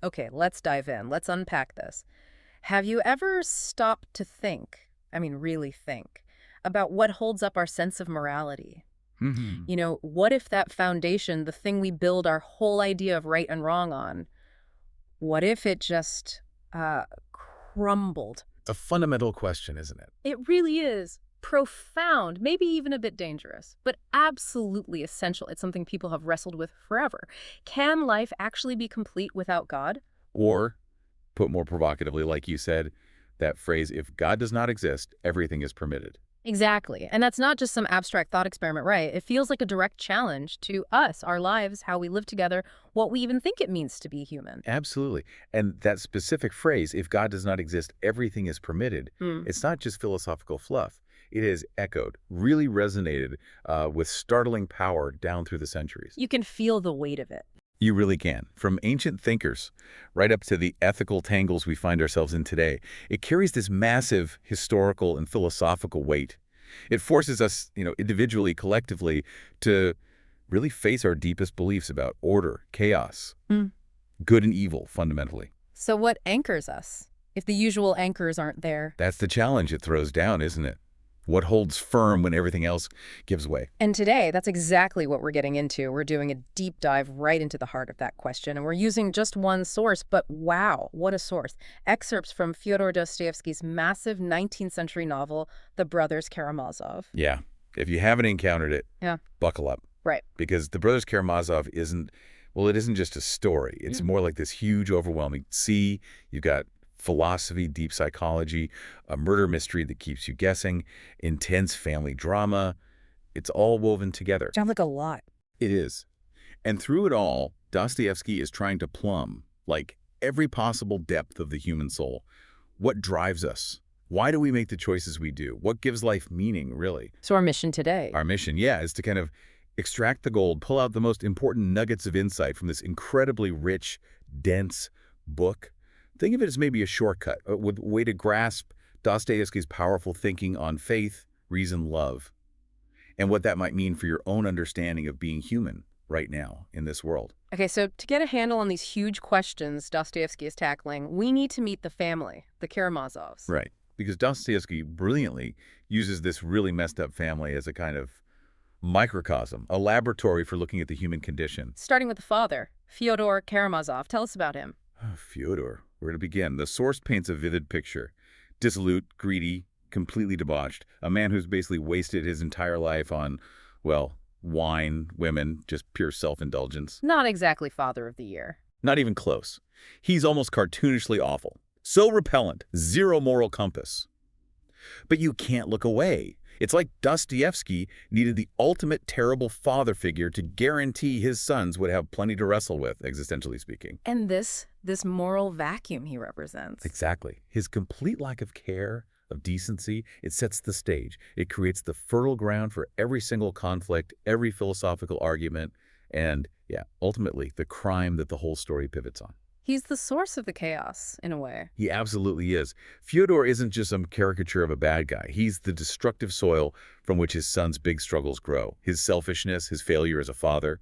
Okay, let's dive in. Let's unpack this. Have you ever stopped to think, I mean, really think, about what holds up our sense of morality? Hmm. What if that foundation, the thing we build our whole idea of right and wrong on, what if it just uh, crumbled? A fundamental question, isn't it? It really is profound, maybe even a bit dangerous, but absolutely essential. It's something people have wrestled with forever. Can life actually be complete without God? Or, put more provocatively, like you said, that phrase, if God does not exist, everything is permitted. Exactly. And that's not just some abstract thought experiment, right? It feels like a direct challenge to us, our lives, how we live together, what we even think it means to be human. Absolutely. And that specific phrase, if God does not exist, everything is permitted, Hmm. it's not just philosophical fluff. It has echoed, really resonated with startling power down through the centuries. You can feel the weight of it. You really can. From ancient thinkers right up to the ethical tangles we find ourselves in today, it carries this massive historical and philosophical weight. It forces us, individually, collectively, to really face our deepest beliefs about order, chaos, Hmm. good and evil, fundamentally. So, what anchors us if the usual anchors aren't there? That's the challenge it throws down, isn't it? What holds firm when everything else gives way? And today, that's exactly what we're getting into. We're doing a deep dive right into the heart of that question, and we're using just one source, but wow, what a source. Excerpts from Fyodor Dostoevsky's massive 19th century novel, The Brothers Karamazov. Yeah. If you haven't encountered it, Yeah, buckle up. right. Because The Brothers Karamazov isn't, well, it isn't just a story. It's more like this huge, overwhelming sea. You've got philosophy, deep psychology, a murder mystery that keeps you guessing, intense family drama. It's all woven together. Sounds like a lot. It is. And through it all, Dostoevsky is trying to plumb, like, every possible depth of the human soul. What drives us? Why do we make the choices we do? What gives life meaning, really? So, our mission today. Our mission, yeah, is to kind of extract the gold, pull out the most important nuggets of insight from this incredibly rich, dense book. Think of it as maybe a shortcut, a way to grasp Dostoevsky's powerful thinking on faith, reason, love, and what that might mean for your own understanding of being human right now in this world. Okay, so to get a handle on these huge questions Dostoevsky is tackling, we need to meet the family, the Karamazovs. Right. Because Dostoevsky brilliantly uses this really messed up family as a kind of microcosm, a laboratory for looking at the human condition. Starting with the father, Fyodor Karamazov. Tell us about him. Fyodor, where to begin? The source paints a vivid picture. Dissolute, greedy, completely debauched. A man who's basically wasted his entire life on, well, wine, women, just pure self-indulgence. Not exactly father of the year. Not even close. He's almost cartoonishly awful. So repellent, zero moral compass. But you can't look away. It's like Dostoevsky needed the ultimate terrible father figure to guarantee his sons would have plenty to wrestle with, existentially speaking. And this moral vacuum he represents. Exactly. His complete lack of care, of decency, it sets the stage. It creates the fertile ground for every single conflict, every philosophical argument, and, yeah, ultimately, the crime that the whole story pivots on. He's the source of the chaos, in a way. He absolutely is. Fyodor isn't just some caricature of a bad guy. He's the destructive soil from which his son's big struggles grow. His selfishness, his failure as a father.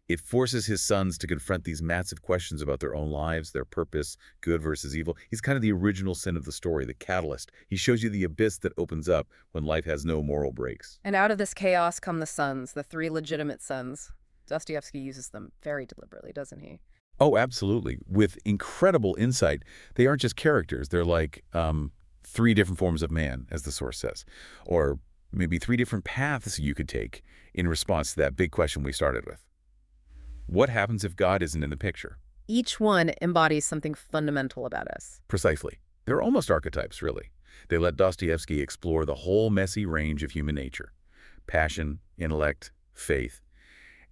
It forces his sons to confront these massive questions about their own lives, their purpose, good versus evil. He's kind of the original sin of the story, the catalyst. He shows you the abyss that opens up when life has no moral brakes. And out of this chaos come the sons, the three legitimate sons. Dostoevsky uses them very deliberately, doesn't he? Oh, absolutely. With incredible insight. They aren't just characters. They're like three different forms of man, as the source says. Or maybe three different paths you could take in response to that big question we started with. What happens if God isn't in the picture? Each one embodies something fundamental about us. Precisely. They're almost archetypes, really. They let Dostoevsky explore the whole messy range of human nature. Passion, intellect, faith,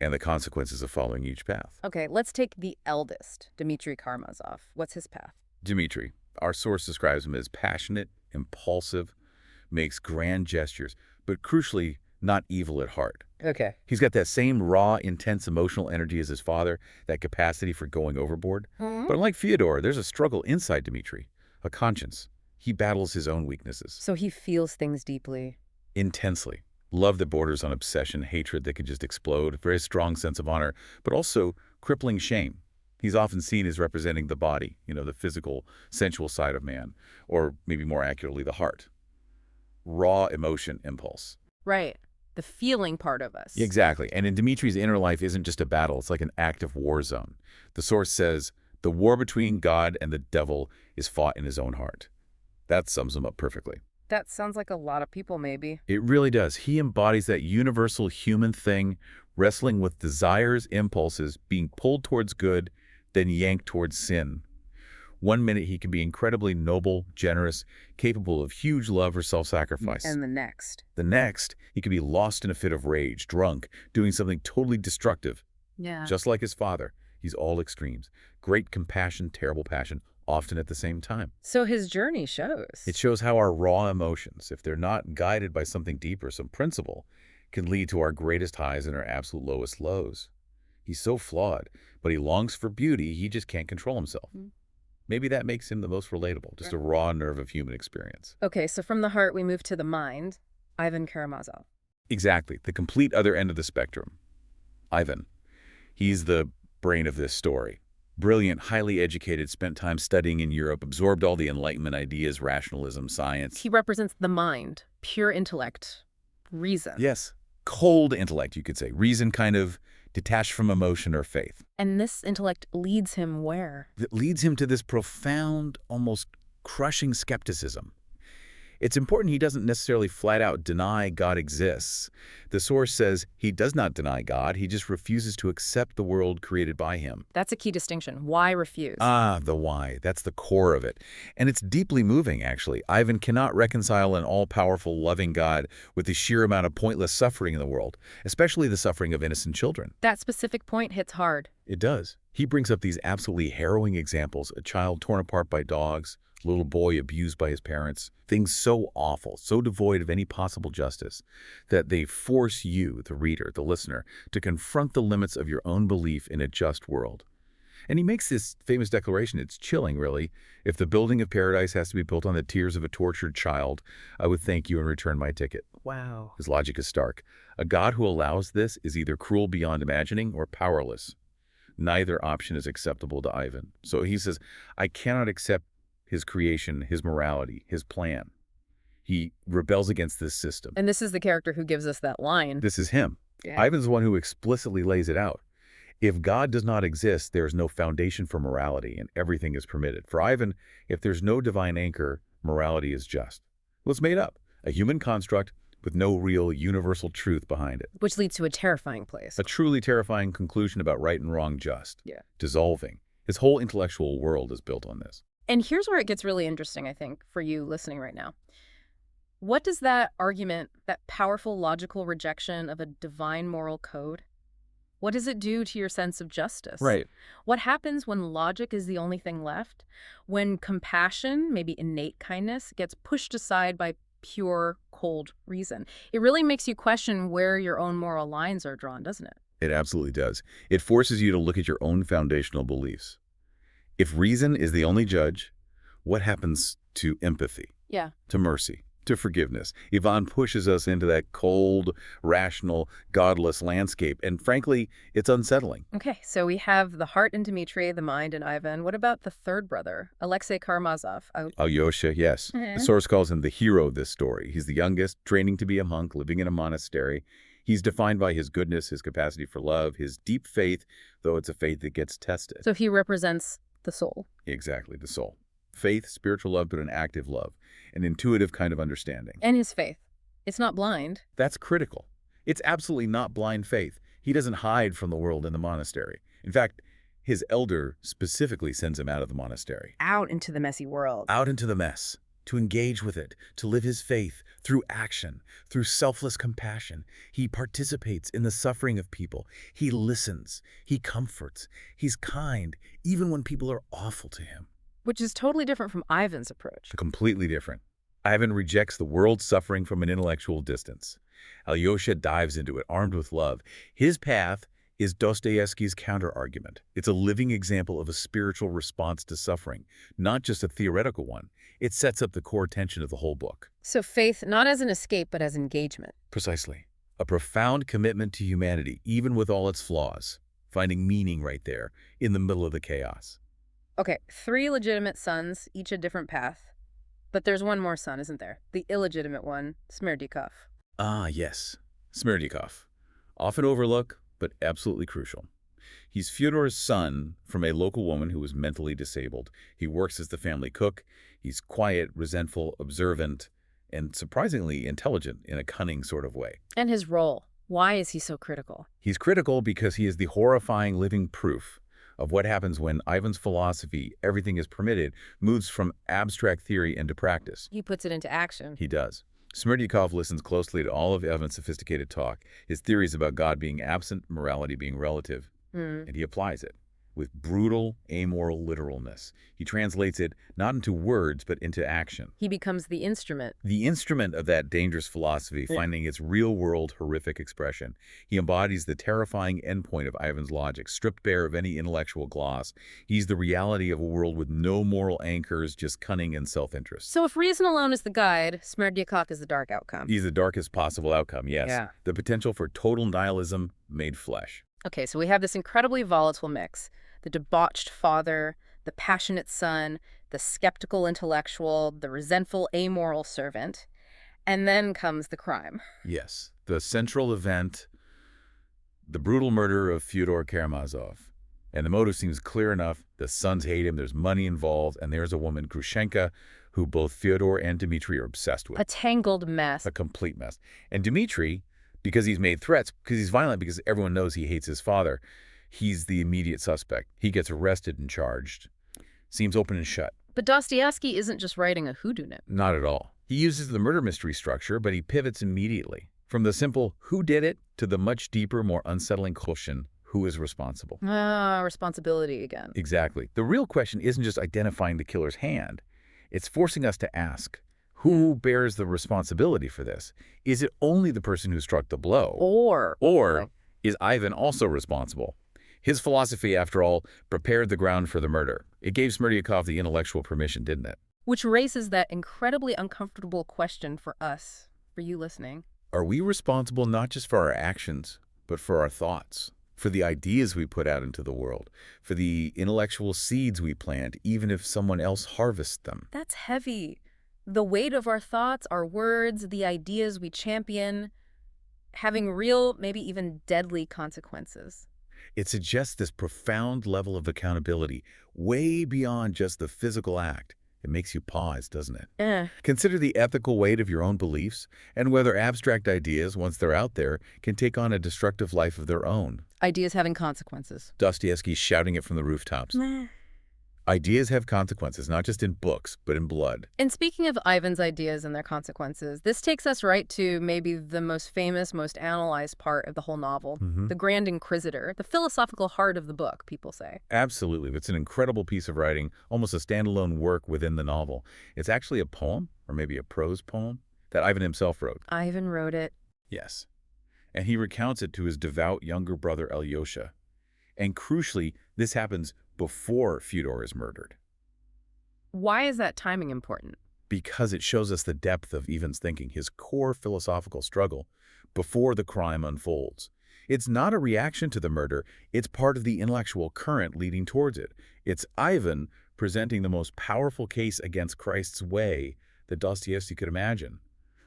and the consequences of following each path. Okay, let's take the eldest, Dmitry Karamazov. What's his path? Dmitri, our source describes him as passionate, impulsive, makes grand gestures, but crucially, not evil at heart. Okay. He's got that same raw, intense emotional energy as his father, that capacity for going overboard. Hmm. But unlike Fyodor, there's a struggle inside Dmitri, a conscience. He battles his own weaknesses. So he feels things deeply. Intensely. Love that borders on obsession, hatred that could just explode, very strong sense of honor, but also crippling shame. He's often seen as representing the body, the physical, sensual side of man, or maybe more accurately, the heart. Raw emotion impulse. Right. The feeling part of us. Exactly. And in Dmitri's inner life isn't just a battle, it's like an active war zone. The source says, the war between God and the devil is fought in his own heart. That sums him up perfectly. That sounds like a lot of people, maybe. It really does. He embodies that universal human thing, wrestling with desires, impulses, being pulled towards good, then yanked towards sin. One minute he can be incredibly noble, generous, capable of huge love or self-sacrifice. And the next. The next, he can be lost in a fit of rage, drunk, doing something totally destructive. Yeah. Just like his father, he's all extremes. Great compassion, terrible passion, often at the same time. So his journey shows. It shows how our raw emotions, if they're not guided by something deeper, some principle, can lead to our greatest highs and our absolute lowest lows. He's so flawed, but he longs for beauty, he just can't control himself. Maybe that makes him the most relatable, just a raw nerve of human experience. Okay, so from the heart we move to the mind. Ivan Karamazov. Exactly, the complete other end of the spectrum. Ivan. He's the brain of this story. Brilliant, highly educated, spent time studying in Europe, absorbed all the Enlightenment ideas, rationalism, science. He represents the mind, pure intellect, reason. Yes, cold intellect, you could say. Reason kind of detached from emotion or faith. And this intellect leads him where? That leads him to this profound, almost crushing skepticism. It's important he doesn't necessarily flat out deny God exists. The source says he does not deny God, he just refuses to accept the world created by him. That's a key distinction. Why refuse? The why. That's the core of it. And it's deeply moving, actually. Ivan cannot reconcile an all-powerful, loving God with the sheer amount of pointless suffering in the world, especially the suffering of innocent children. That specific point hits hard. It does. He brings up these absolutely harrowing examples, a child torn apart by dogs, a little boy abused by his parents, things so awful, so devoid of any possible justice, that they force you, the reader, the listener, to confront the limits of your own belief in a just world. And he makes this famous declaration. It's chilling, really. If the building of paradise has to be built on the tears of a tortured child, I would thank you and return my ticket. Wow. His logic is stark. A God who allows this is either cruel beyond imagining or powerless. Neither option is acceptable to Ivan. So he says, I cannot accept his creation, his morality, his plan. He rebels against this system. And this is the character who gives us that line. This is him. Yeah. Ivan's the one who explicitly lays it out. If God does not exist, there is no foundation for morality, and everything is permitted. For Ivan, if there's no divine anchor, morality is just. Well, it's made up. A human construct with no real universal truth behind it. Which leads to a terrifying place. A truly terrifying conclusion about right and wrong just. Yeah. Dissolving. His whole intellectual world is built on this. And here's where it gets really interesting, I think, for you listening right now. What does that argument, that powerful logical rejection of a divine moral code, what does it do to your sense of justice? Right. What happens when logic is the only thing left? When compassion, maybe innate kindness, gets pushed aside by pure, cold reason? It really makes you question where your own moral lines are drawn, doesn't it? It absolutely does. It forces you to look at your own foundational beliefs. If reason is the only judge, what happens to empathy? Yeah. To mercy? To forgiveness? Ivan pushes us into that cold, rational, godless landscape, and frankly, it's unsettling. Okay, so we have the heart in Dmitri, the mind in Ivan. What about the third brother, Alexei Karamazov? Alyosha, yes. The source calls him the hero of this story. He's the youngest, training to be a monk, living in a monastery. He's defined by his goodness, his capacity for love, his deep faith, though it's a faith that gets tested. So he represents the soul. Exactly, the soul. Faith, spiritual love, but an active love, an intuitive kind of understanding. And his faith. It's not blind. That's critical. It's absolutely not blind faith. He doesn't hide from the world in the monastery. In fact, his elder specifically sends him out of the monastery. Out into the messy world. Out into the mess, to engage with it, to live his faith through action, through selfless compassion. He participates in the suffering of people. He listens. He comforts. He's kind, even when people are awful to him. Which is totally different from Ivan's approach. Completely different. Ivan rejects the world's suffering from an intellectual distance. Alyosha dives into it, armed with love. His path is Dostoevsky's counter-argument. It's a living example of a spiritual response to suffering, not just a theoretical one. It sets up the core tension of the whole book. So faith, not as an escape, but as engagement. Precisely. A profound commitment to humanity, even with all its flaws. finding meaning right there, in the middle of the chaos. Okay, 3 legitimate sons, each a different path. But there's one more son, isn't there? The illegitimate one, Smerdyakov. Ah, yes. Smerdyakov. Often overlooked, but absolutely crucial. He's Fyodor's son from a local woman who was mentally disabled. He works as the family cook. He's quiet, resentful, observant, and surprisingly intelligent in a cunning sort of way. And his role. Why is he so critical? He's critical because he is the horrifying living proof of what happens when Ivan's philosophy, everything is permitted, moves from abstract theory into practice. He puts it into action. He does. Smerdyakov listens closely to all of Ivan's sophisticated talk, his theories about God being absent, morality being relative, and he applies it with brutal, amoral literalness. He translates it not into words, but into action. He becomes the instrument. The instrument of that dangerous philosophy, finding its real-world horrific expression. He embodies the terrifying endpoint of Ivan's logic, stripped bare of any intellectual gloss. He's the reality of a world with no moral anchors, just cunning and self-interest. So if reason alone is the guide, Smerdyakov is the dark outcome. He's the darkest possible outcome, yes. Yeah. The potential for total nihilism made flesh. Okay, so we have this incredibly volatile mix. The debauched father, the passionate son, the skeptical intellectual, the resentful amoral servant. And then comes the crime. Yes. The central event, the brutal murder of Fyodor Karamzov. And the motive seems clear enough. The sons hate him, there's money involved, and there's a woman, Grushenka, who both Fyodor and Dmitri are obsessed with. A tangled mess. A complete mess. And Dmitri, because he's made threats, because he's violent, because everyone knows he hates his father, he's the immediate suspect. He gets arrested and charged. Seems open and shut. But Dostoevsky isn't just writing a whodunit. Not at all. He uses the murder mystery structure, but he pivots immediately. From the simple who did it to the much deeper, more unsettling question, who is responsible? Responsibility again. Exactly. The real question isn't just identifying the killer's hand. It's forcing us to ask, who bears the responsibility for this? Is it only the person who struck the blow? Or is Ivan also responsible? His philosophy, after all, prepared the ground for the murder. It gave Smerdyakov the intellectual permission, didn't it? Which raises that incredibly uncomfortable question for us, for you listening. Are we responsible not just for our actions, but for our thoughts? For the ideas we put out into the world? For the intellectual seeds we plant, even if someone else harvests them? That's heavy. The weight of our thoughts, our words, the ideas we champion, having real, maybe even deadly consequences. It suggests this profound level of accountability, way beyond just the physical act. It makes you pause, doesn't it? Consider the ethical weight of your own beliefs and whether abstract ideas, once they're out there, can take on a destructive life of their own. Ideas having consequences. Dostoevsky shouting it from the rooftops. Ideas have consequences, not just in books, but in blood. And speaking of Ivan's ideas and their consequences, this takes us right to maybe the most famous, most analyzed part of the whole novel, the Grand Inquisitor, the philosophical heart of the book, people say. Absolutely. It's an incredible piece of writing, almost a standalone work within the novel. It's actually a poem, or maybe a prose poem, that Ivan himself wrote. Ivan wrote it. Yes. And he recounts it to his devout younger brother, Alyosha. And crucially, this happens before Fyodor is murdered. Why is that timing important? Because it shows us the depth of Ivan's thinking, his core philosophical struggle, before the crime unfolds. It's not a reaction to the murder, it's part of the intellectual current leading towards it. It's Ivan presenting the most powerful case against Christ's way that Dostoevsky could imagine.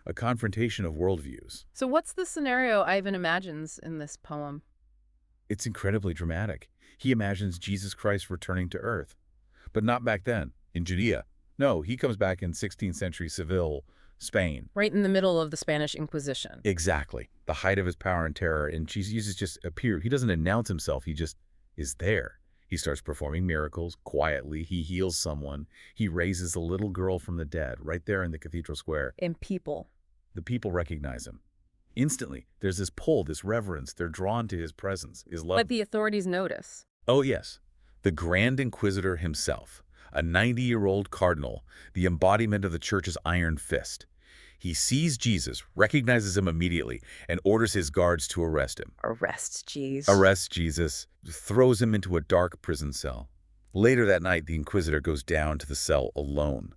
A confrontation of worldviews. So what's the scenario Ivan imagines in this poem? It's incredibly dramatic. He imagines Jesus Christ returning to earth. But not back then, in Judea. No, he comes back in 16th century Seville, Spain. Right in the middle of the Spanish Inquisition. Exactly. The height of his power and terror. And Jesus just appears. He doesn't announce himself. He just is there. He starts performing miracles quietly. He heals someone. He raises a little girl from the dead right there in the cathedral square. And people. The people recognize him. Instantly, there's this pull, this reverence. They're drawn to his presence, his love. But the authorities notice. Oh, yes. The Grand Inquisitor himself, a 90-year-old cardinal, the embodiment of the church's iron fist. He sees Jesus, recognizes him immediately, and orders his guards to arrest him. Arrest Jesus, throws him into a dark prison cell. Later that night, the Inquisitor goes down to the cell alone.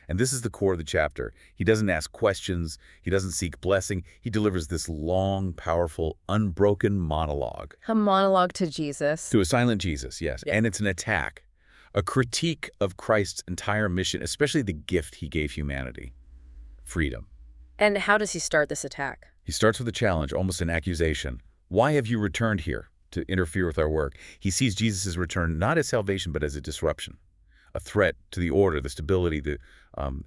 And this is the core of the chapter. He doesn't ask questions. He doesn't seek blessing. He delivers this long, powerful, unbroken monologue. A monologue to Jesus. To a silent Jesus, yes. Yeah. And it's an attack, a critique of Christ's entire mission, especially the gift he gave humanity, freedom. And how does he start this attack? He starts with a challenge, almost an accusation. Why have you returned here to interfere with our work? He sees Jesus' return not as salvation, but as a disruption, a threat to the order, the stability, the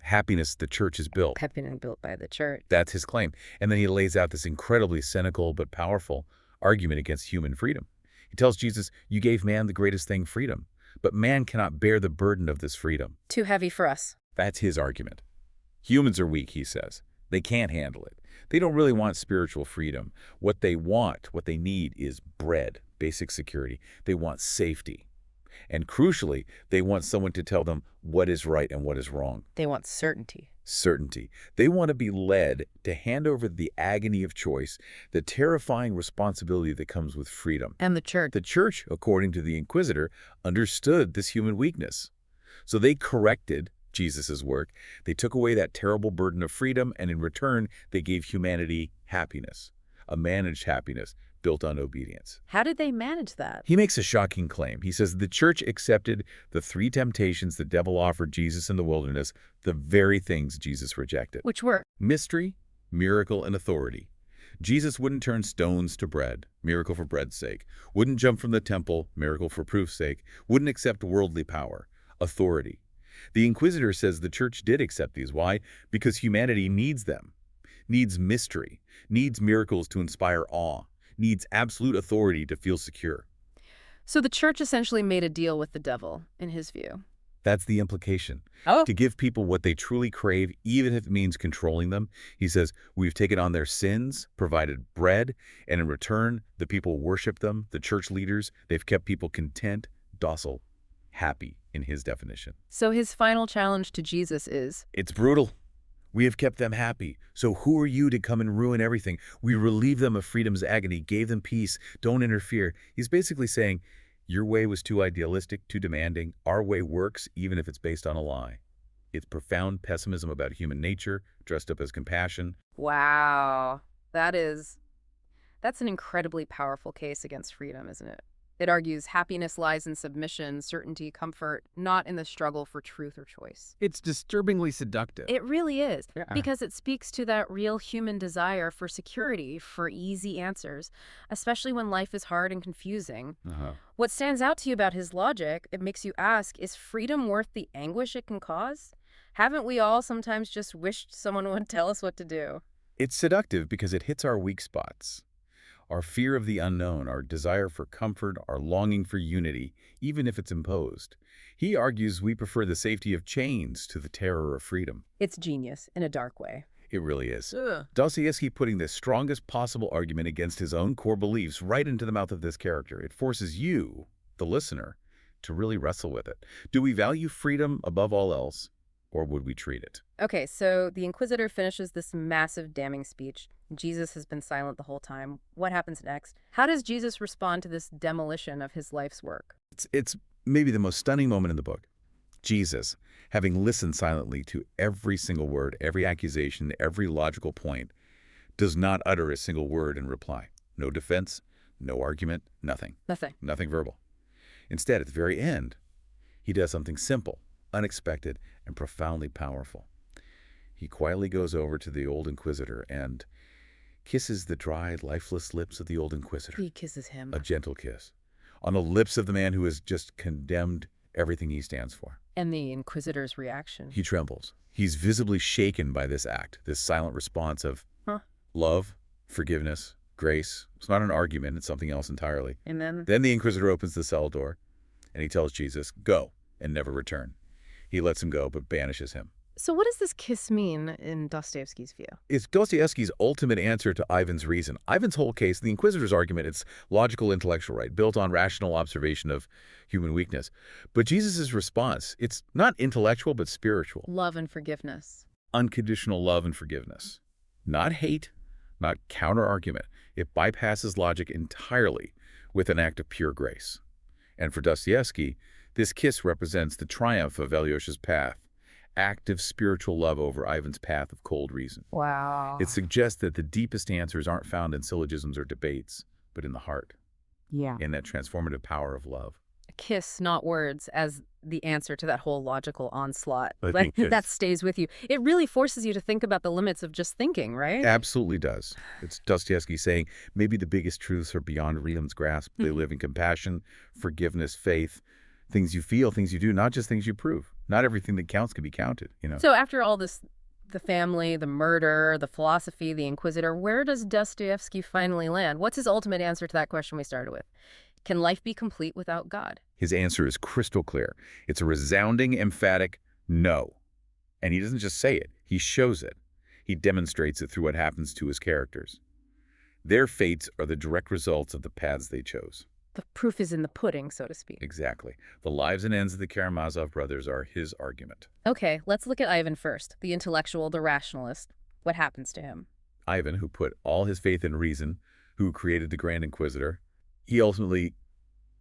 happiness the church has built. Happiness built by the church. That's his claim. And then he lays out this incredibly cynical but powerful argument against human freedom. He tells Jesus, you gave man the greatest thing, freedom, but man cannot bear the burden of this freedom. Too heavy for us. That's his argument. Humans are weak, he says. They can't handle it. They don't really want spiritual freedom. What they want, what they need is bread, basic security. They want safety. And crucially, they want someone to tell them what is right and what is wrong. They want certainty. Certainty. They want to be led to hand over the agony of choice, the terrifying responsibility that comes with freedom. And the church. The church, according to the Inquisitor, understood this human weakness. So they corrected Jesus' work. They took away that terrible burden of freedom, and in return, they gave humanity happiness, a managed happiness built on obedience. How did they manage that? He makes a shocking claim. He says the church accepted the 3 temptations the devil offered Jesus in the wilderness, the very things Jesus rejected. Which were? Mystery, miracle, and authority. Jesus wouldn't turn stones to bread, miracle for bread's sake. Wouldn't jump from the temple, miracle for proof's sake. Wouldn't accept worldly power, authority. The Inquisitor says the church did accept these. Why? Because humanity needs them, needs mystery, needs miracles to inspire awe, needs absolute authority to feel secure. So the church essentially made a deal with the devil, in his view. That's the implication. Oh. To give people what they truly crave, even if it means controlling them. He says, we've taken on their sins, provided bread, and in return, the people worship them, the church leaders. They've kept people content, docile, happy in his definition. So his final challenge to Jesus is? It's brutal. We have kept them happy. So who are you to come and ruin everything? We relieved them of freedom's agony, gave them peace. Don't interfere. He's basically saying, your way was too idealistic, too demanding. Our way works, even if it's based on a lie. It's profound pessimism about human nature, dressed up as compassion. Wow. That's an incredibly powerful case against freedom, isn't it? It argues happiness lies in submission, certainty, comfort, not in the struggle for truth or choice. It's disturbingly seductive. It really is, Yeah. because it speaks to that real human desire for security, for easy answers, especially when life is hard and confusing. What stands out to you about his logic, it makes you ask, is freedom worth the anguish it can cause? Haven't we all sometimes just wished someone would tell us what to do? It's seductive because it hits our weak spots. Our fear of the unknown, our desire for comfort, our longing for unity, even if it's imposed. He argues we prefer the safety of chains to the terror of freedom. It's genius, in a dark way. It really is. Ugh. Dostoevsky putting the strongest possible argument against his own core beliefs right into the mouth of this character. It forces you, the listener, to really wrestle with it. Do we value freedom above all else, or would we treat it? Okay, so the Inquisitor finishes this massive damning speech. Jesus has been silent the whole time. What happens next? How does Jesus respond to this demolition of his life's work? It's maybe the most stunning moment in the book. Jesus, having listened silently to every single word, every accusation, every logical point, does not utter a single word in reply. No defense, no argument, nothing. Nothing verbal. Instead, at the very end, he does something simple, unexpected, and profoundly powerful. He quietly goes over to the old Inquisitor and kisses the dry, lifeless lips of the old Inquisitor. He kisses him. A gentle kiss on the lips of the man who has just condemned everything he stands for. And the Inquisitor's reaction. He trembles. He's visibly shaken by this act, this silent response of love, forgiveness, grace. It's not an argument, it's something else entirely. And then? Then the Inquisitor opens the cell door, and he tells Jesus, go, and never return. He lets him go, but banishes him. So what does this kiss mean in Dostoevsky's view? It's Dostoevsky's ultimate answer to Ivan's reason. Ivan's whole case, the Inquisitor's argument, it's logical intellectual right, built on rational observation of human weakness. But Jesus' response, it's not intellectual, but spiritual. Love and forgiveness. Unconditional love and forgiveness. Not hate, not counter-argument. It bypasses logic entirely with an act of pure grace. And for Dostoevsky, this kiss represents the triumph of Alyosha's path, active spiritual love over Ivan's path of cold reason. Wow. It suggests that the deepest answers aren't found in syllogisms or debates, but in the heart, Yeah. in that transformative power of love. A kiss, not words, as the answer to that whole logical onslaught. I think That yes. stays with you. It really forces you to think about the limits of just thinking, right? Absolutely does. It's Dostoevsky saying maybe the biggest truths are beyond reason's grasp. They live in compassion, forgiveness, faith, things you feel, things you do, not just things you prove. Not everything that counts can be counted. So after all this, the family, the murder, the philosophy, the Inquisitor, where does Dostoevsky finally land? What's his ultimate answer to that question we started with? Can life be complete without God? His answer is crystal clear. It's a resounding, emphatic no. And he doesn't just say it, he shows it. He demonstrates it through what happens to his characters. Their fates are the direct results of the paths they chose. The proof is in the pudding, so to speak. Exactly. The lives and ends of the Karamazov brothers are his argument. Okay, let's look at Ivan first, the intellectual, the rationalist. What happens to him? Ivan, who put all his faith in reason, who created the Grand Inquisitor, he ultimately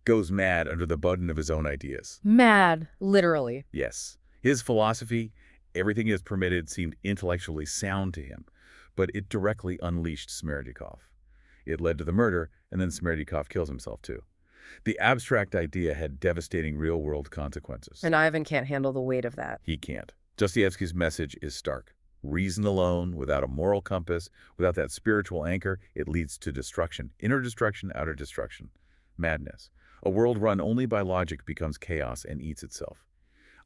goes mad under the burden of his own ideas. Mad, literally. Yes, his philosophy, everything he has permitted, seemed intellectually sound to him, but it directly unleashed Smerdyakov. It led to the murder, and then Smerdyakov kills himself too. The abstract idea had devastating real-world consequences. And Ivan can't handle the weight of that. He can't. Dostoevsky's message is stark. Reason alone, without a moral compass, without that spiritual anchor, it leads to destruction. Inner destruction, outer destruction. Madness. A world run only by logic becomes chaos and eats itself.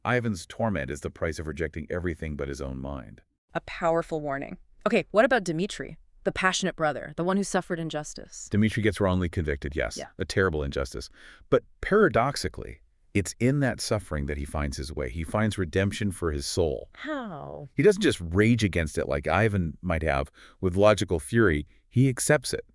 Ivan's torment is the price of rejecting everything but his own mind. A powerful warning. Okay, what about Dmitri, the passionate brother, the one who suffered injustice? Dmitri gets wrongly convicted, yes. Yeah. A terrible injustice. But paradoxically, it's in that suffering that he finds his way. He finds redemption for his soul. How? He doesn't just rage against it like Ivan might have with logical fury. He accepts it,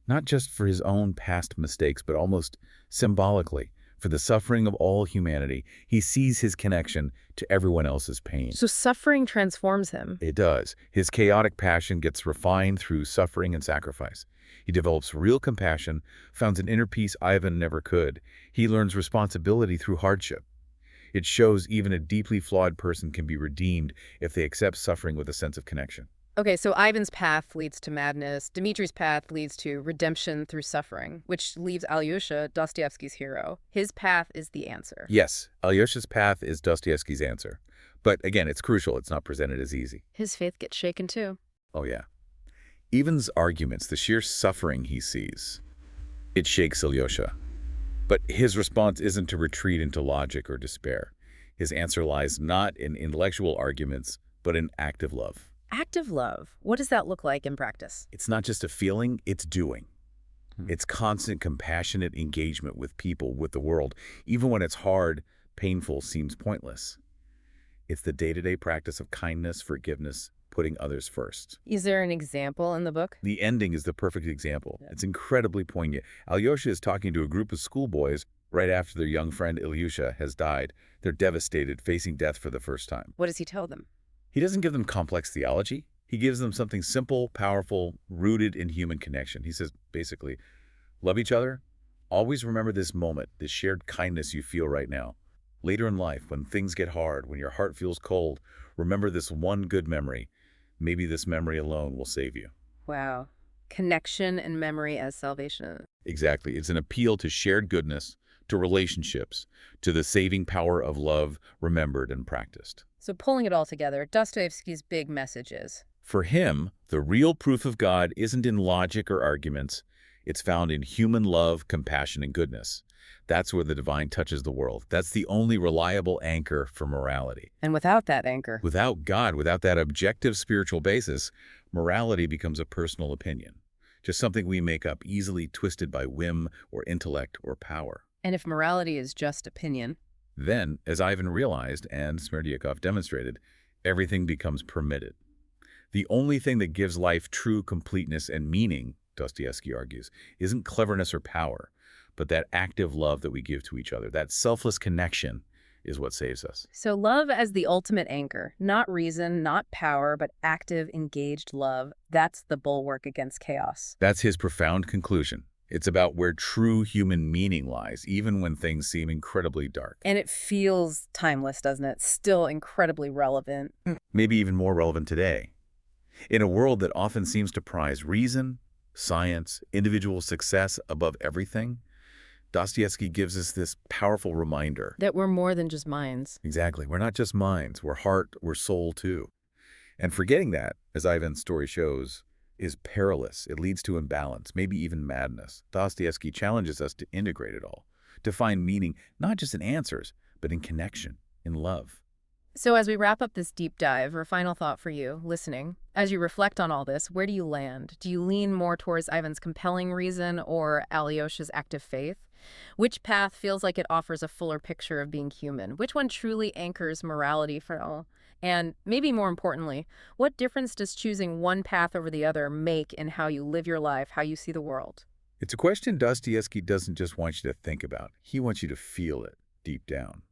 not just for his own past mistakes, but almost symbolically for the suffering of all humanity. He sees his connection to everyone else's pain. So suffering transforms him. It does. His chaotic passion gets refined through suffering and sacrifice. He develops real compassion, finds an inner peace Ivan never could. He learns responsibility through hardship. It shows even a deeply flawed person can be redeemed if they accept suffering with a sense of connection. Okay, so Ivan's path leads to madness. Dmitri's path leads to redemption through suffering, which leaves Alyosha, Dostoevsky's hero. His path is the answer. Yes, Alyosha's path is Dostoevsky's answer. But again, it's crucial. It's not presented as easy. His faith gets shaken too. Oh, yeah. Ivan's arguments, the sheer suffering he sees, it shakes Alyosha. But his response isn't to retreat into logic or despair. His answer lies not in intellectual arguments, but in active love. Active love. What does that look like in practice? It's not just a feeling, it's doing. It's constant, compassionate engagement with people, with the world, even when it's hard, painful, seems pointless. It's the day-to-day practice of kindness, forgiveness, putting others first. Is there an example in the book? The ending is the perfect example. Yeah. It's incredibly poignant. Alyosha is talking to a group of schoolboys right after their young friend Ilyusha has died. They're devastated, facing death for the first time. What does he tell them? He doesn't give them complex theology. He gives them something simple, powerful, rooted in human connection. He says, basically, love each other. Always remember this moment, this shared kindness you feel right now. Later in life, when things get hard, when your heart feels cold, remember this one good memory. Maybe this memory alone will save you. Wow. Connection and memory as salvation. Exactly. It's an appeal to shared goodness, to relationships, to the saving power of love remembered and practiced. So pulling it all together, Dostoevsky's big message is, For him, the real proof of God isn't in logic or arguments. It's found in human love, compassion, and goodness. That's where the divine touches the world. That's the only reliable anchor for morality. and without that anchor, Without God, without that objective spiritual basis, morality becomes a personal opinion. Just something we make up, easily twisted by whim or intellect or power. and if morality is just opinion, Then, as Ivan realized and Smerdyakov demonstrated, everything becomes permitted. The only thing that gives life true completeness and meaning, Dostoevsky argues, isn't cleverness or power, but that active love that we give to each other. That selfless connection is what saves us. so love as the ultimate anchor, not reason, not power, but active, engaged love, that's the bulwark against chaos. That's his profound conclusion. It's about where true human meaning lies, even when things seem incredibly dark. And it feels timeless, doesn't it? Still incredibly relevant. Maybe even more relevant today. In a world that often seems to prize reason, science, individual success above everything, Dostoevsky gives us this powerful reminder. That we're more than just minds. Exactly. We're not just minds. We're heart, we're soul too. And forgetting that, as Ivan's story shows, is perilous. It leads to imbalance, maybe even madness. Dostoevsky challenges us to integrate it all, to find meaning not just in answers, but in connection, in love. So as we wrap up this deep dive, our final thought for you, listening, as you reflect on all this, where do you land? Do you lean more towards Ivan's compelling reason or Alyosha's active faith? Which path feels like it offers a fuller picture of being human? Which one truly anchors morality for all? And maybe more importantly, what difference does choosing one path over the other make in how you live your life, how you see the world? It's a question Dostoevsky doesn't just want you to think about. He wants you to feel it deep down.